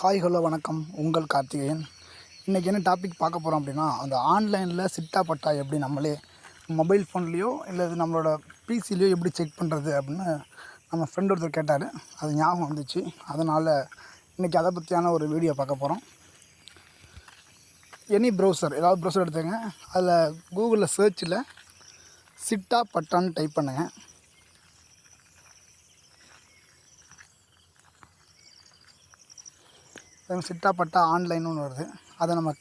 Hi hello வணக்கம். உங்கள் கார்த்திகேயன். இன்றைக்கி என்ன டாபிக் பார்க்க போகிறோம் அப்படின்னா, அந்த ஆன்லைனில் சிட்டா பட்டா எப்படி நம்மளே மொபைல் ஃபோன்லேயோ இல்லை நம்மளோட பிசிலேயோ எப்படி செக் பண்ணுறது அப்படின்னு நம்ம ஃப்ரெண்ட் ஒருத்தர் கேட்டார். அது ஞாபகம் வந்துச்சு. அதனால் இன்றைக்கி அதை பற்றியான ஒரு வீடியோ பார்க்க போகிறோம். எனி ப்ரௌசர், ஏதாவது ப்ரௌசர் எடுத்துங்க. அதில் கூகுளில் சர்ச்சில் சிட்டா பட்டான்னு டைப் பண்ணுங்கள். சிட்டா பட்டா ஆன்லைன்னு ஒன்று வருது. அதை நம்ம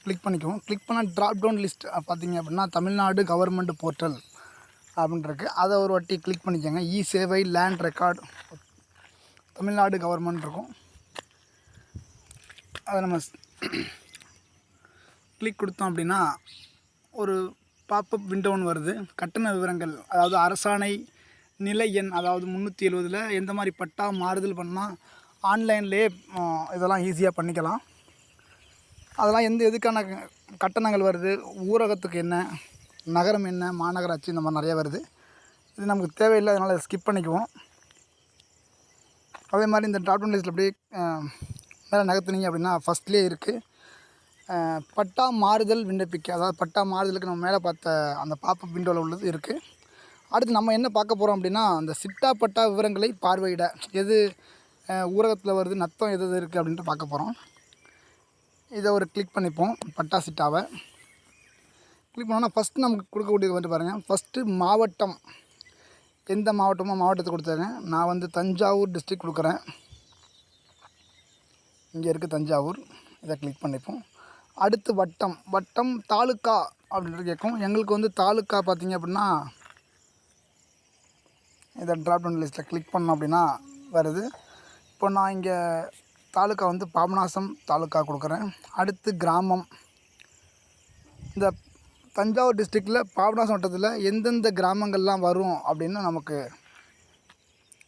கிளிக் பண்ணிக்குவோம். கிளிக் பண்ணால் ட்ராப் டவுன் லிஸ்ட் பார்த்திங்க அப்படின்னா தமிழ்நாடு கவர்மெண்ட் போர்ட்டல் அப்படின்ட்டுருக்கு. அதை ஒரு வாட்டி கிளிக் பண்ணிக்கோங்க. இ சேவை லேண்ட் ரெக்கார்டு தமிழ்நாடு கவர்மெண்ட் இருக்கும். அதை நம்ம கிளிக் கொடுத்தோம் அப்படின்னா ஒரு பாப்பப் விண்டோ ஒன்று வருது. கட்டண விவரங்கள், அதாவது அரசாணை நிலை எண், அதாவது 370 எந்த மாதிரி பட்டா மாறுதல் பண்ணால் ஆன்லைன்லேயே இதெல்லாம் ஈஸியாக பண்ணிக்கலாம். அதெல்லாம் எதுக்கான கட்டணங்கள் வருது, ஊரகத்துக்கு என்ன, நகரம் என்ன, மாநகராட்சி, இந்த மாதிரி நிறையா வருது. இது நமக்கு தேவையில்லை, அதனால் ஸ்கிப் பண்ணிக்குவோம். அதே மாதிரி இந்த ட்ராப் டவுன் லிஸ்ட்டில் அப்படியே மேலே நகர்த்துனீங்க அப்படின்னா ஃபஸ்ட்லேயே இருக்குது பட்டா மாறுதல் விண்ணப்பிக்க. அதாவது பட்டா மாறுதலுக்கு நம்ம மேலே பார்த்த அந்த பாப்பப் விண்டோவில் உள்ளது இருக்குது. அடுத்து நம்ம என்ன பார்க்க போகிறோம் அப்படின்னா, அந்த சிட்டா பட்டா விவரங்களை பார்வையிட, எது ஊரகத்தில் வருது, நத்தம் எது இருக்குது அப்படின்ட்டு பார்க்க போகிறோம். இதை ஒரு கிளிக் பண்ணிப்போம். பட்டா சிட்டாவை கிளிக் பண்ணோன்னா ஃபஸ்ட்டு நமக்கு கொடுக்கக்கூடியது வந்து பாருங்கள். ஃபஸ்ட்டு மாவட்டம், எந்த மாவட்டமோ மாவட்டத்தை கொடுத்துருங்க. நான் வந்து தஞ்சாவூர் டிஸ்ட்ரிக்ட் கொடுக்குறேன். இங்கே இருக்குது தஞ்சாவூர். இதை கிளிக் பண்ணிப்போம். அடுத்து வட்டம், வட்டம் தாலுக்கா அப்படின்ட்டு கேட்கும். எங்களுக்கு வந்து தாலுக்கா பார்த்திங்க அப்படின்னா இதை ட்ராப் டவுன் லிஸ்ட்டில் கிளிக் பண்ணோம் அப்படின்னா வருது. இப்போ நான் இங்கே தாலுக்கா வந்து பாபநாசம் தாலுக்கா கொடுக்குறேன். அடுத்து கிராமம், இந்த தஞ்சாவூர் டிஸ்ட்ரிக்டில் பாபநாசம் வட்டத்தில் எந்தெந்த கிராமங்கள்லாம் வரும் அப்படின்னு நமக்கு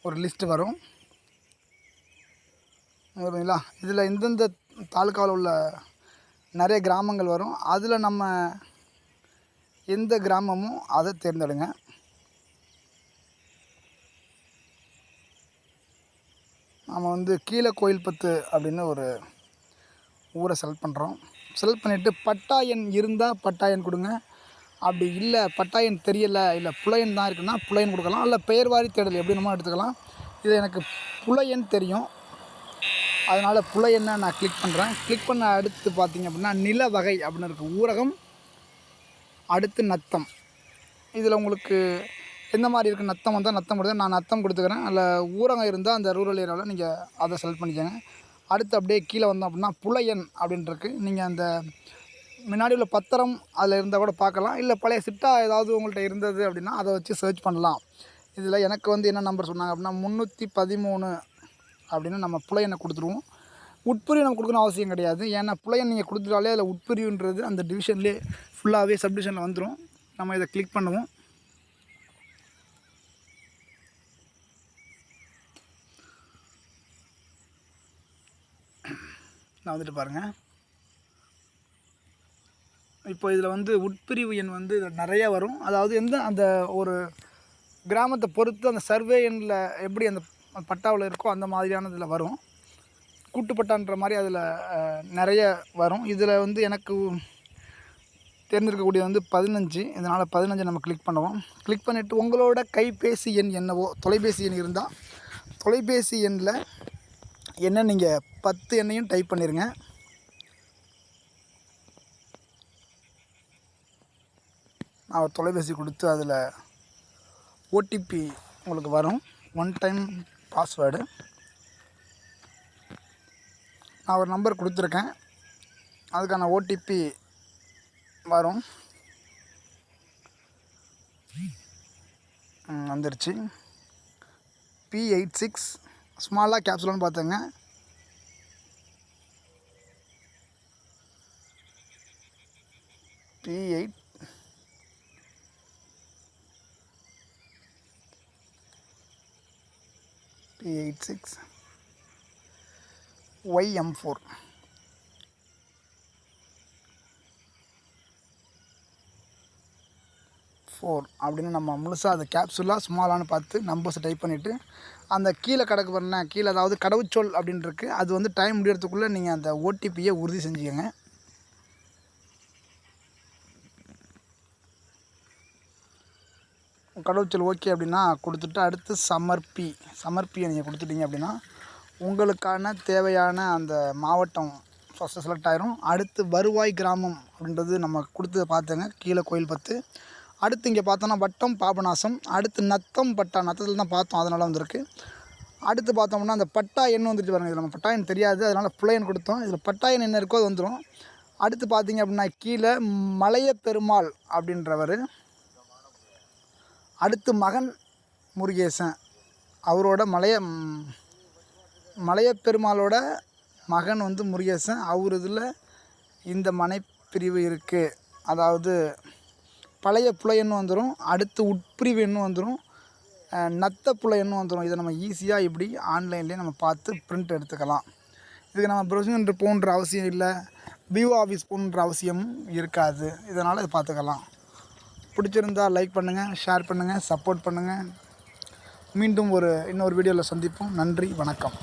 ஒரு லிஸ்ட்டு வரும். ஓகேங்களா? இதில் எந்தெந்த தாலுக்காவில் உள்ள நிறைய கிராமங்கள் வரும். அதில் நம்ம எந்த கிராமமோ அதை தேர்ந்தெடுங்க. நம்ம வந்து கீழக்கோயில்பத்து அப்படின்னு ஒரு ஊரை செலக்ட் பண்ணுறோம். செலக்ட் பண்ணிவிட்டு பட்டா எண் இருந்தால் பட்டா எண் கொடுங்க. அப்படி இல்லை பட்டா எண் தெரியலை, இல்லை புலையன் தான் இருக்குன்னா புலையன் கொடுக்கலாம். இல்லை பெயர் வாரி தேடல் எப்படி நம்ம எடுத்துக்கலாம். இது எனக்கு புலையன் தெரியும், அதனால் புலையனை நான் கிளிக் பண்ணுறேன். கிளிக் பண்ண அடுத்து பார்த்திங்க அப்படின்னா நில வகை அப்படின்னு இருக்குது. ஊரகம், அடுத்து நத்தம். இதில் உங்களுக்கு எந்த மாதிரி இருக்குது, நத்தம் வந்தால் நத்தம் கொடுங்க. நான் நத்தம் கொடுத்துக்கிறேன். அதில் ஊரகம் இருந்தால் அந்த ரூரல் ஏரியாவில் நீங்கள் அதை செலக்ட் பண்ணிக்கோங்க. அடுத்து அப்படியே கீழே வந்தோம் அப்படின்னா புலையன் அப்படின்ட்டுருக்கு. நீங்கள் அந்த முன்னாடி உள்ள பத்திரம் அதில் இருந்தால் கூட பார்க்கலாம். இல்லை பழைய சிட்டா ஏதாவது உங்கள்கிட்ட இருந்தது அப்படின்னா அதை வச்சு சர்ச் பண்ணலாம். இதில் எனக்கு வந்து என்ன நம்பர் சொன்னாங்க அப்படின்னா 313 அப்படின்னு நம்ம புலையனை கொடுத்துருவோம். உட்பிரிவு நம்ம கொடுக்கணும் அவசியம் கிடையாது. ஏன்னா புலையன் நீங்கள் கொடுத்துட்டாலே அதில் உட்பிரிவுன்றது அந்த டிவிஷன்லேயே ஃபுல்லாகவே சப்டிவிஷனில் வந்துடும். நம்ம இதை கிளிக் பண்ணுவோம். நான் வந்துட்டு பாருங்கள். இப்போ இதில் வந்து உட்பிரிவு எண் வந்து நிறையா வரும். அதாவது அந்த ஒரு கிராமத்தை பொறுத்து அந்த சர்வே எண்ணில் எப்படி அந்த பட்டாவில் இருக்கோ அந்த மாதிரியான இதில் வரும். கூட்டுப்பட்டான்ற மாதிரி அதில் நிறைய வரும். இதில் வந்து எனக்கு தேர்ந்தெடுக்கக்கூடியது வந்து 15. இதனால் 15 நம்ம கிளிக் பண்ணுவோம். கிளிக் பண்ணிவிட்டு உங்களோட கைபேசி எண் என்னவோ, தொலைபேசி எண் இருந்தால் தொலைபேசி எண்ணில் என்ன நீங்கள் 10 எண்ணையும் டைப் பண்ணிடுங்க. நான் ஒரு தொலைபேசி கொடுத்து அதில் ஓடிபி உங்களுக்கு வரும். 1 டைம் பாஸ்வேர்டு. நான் ஒரு நம்பர் கொடுத்துருக்கேன், அதுக்கான ஓடிபி வரும். வந்துருச்சு. P86 ஸ்மாலாக கேப்சூலான்னு பார்த்துங்க. P86 YM4 4 4 அப்படின்னு நம்ம முழுசாக அதை கேப்சுலாக ஸ்மாலானு பார்த்து நம்பர்ஸை டைப் பண்ணிவிட்டு அந்த கீழே கிடக்கு பாருங்க, கீழே அதாவது கடவுச்சொல் அப்படின்னு இருக்குது, அது வந்து டைம் முடியறதுக்குள்ளே நீங்கள் அந்த ஓடிபியை உறுதி செஞ்சுக்கோங்க. கடவுச்சொல் ஓகே அப்படின்னா கொடுத்துட்டு அடுத்து சமர்ப்பியை நீங்கள் கொடுத்துட்டீங்க அப்படின்னா உங்களுக்கான தேவையான அந்த மாவட்டம் ஃபஸ்ட்டு செலக்ட் ஆயிரும். அடுத்து வருவாய் கிராமம் அப்படின்றது நம்ம கொடுத்து பார்த்துங்க, கீழே கோயில்பத்து. அடுத்து இங்கே பார்த்தோன்னா வட்டம் பாபநாசம். அடுத்து நத்தம் பட்டா, நத்தத்தில் தான் பார்த்தோம் அதனால் வந்திருக்கு. அடுத்து பார்த்தோம்னா அந்த பட்டா எண் வந்துட்டு பாருங்கள், இதில் நம்ம பட்டா எண் தெரியாது அதனால் புலை எண் கொடுத்தோம், இதில் பட்டா எண் என்ன இருக்கோ அது வந்துடும். அடுத்து பார்த்தீங்க அப்படின்னா கீழே மலைய பெருமாள் அப்படின்றவர். அடுத்து மகன் முருகேசன், அவரோட மலைய பெருமாளோட மகன் வந்து முருகேசன், அவர் இதில் இந்த மனைப்பிரிவு இருக்குது. அதாவது பழைய புலை எண் வந்துடும், அடுத்து உட்பிரிவு எண் வந்துடும், நத்த புலை எண் வந்துடும். இதை நம்ம ஈஸியாக இப்படி ஆன்லைன்லேயே நம்ம பார்த்து பிரிண்ட் எடுத்துக்கலாம். இதுக்கு நம்ம ப்ரொசீஜர் போன்ற அவசியம் இல்லை, விஓ ஆஃபீஸ் போன்ற அவசியமும் இருக்காது. இதனால் இதை பார்த்துக்கலாம். பிடிச்சிருந்தால் லைக் பண்ணுங்கள், ஷேர் பண்ணுங்கள், சப்போர்ட் பண்ணுங்கள். மீண்டும் இன்னொரு வீடியோவில் சந்திப்போம். நன்றி, வணக்கம்.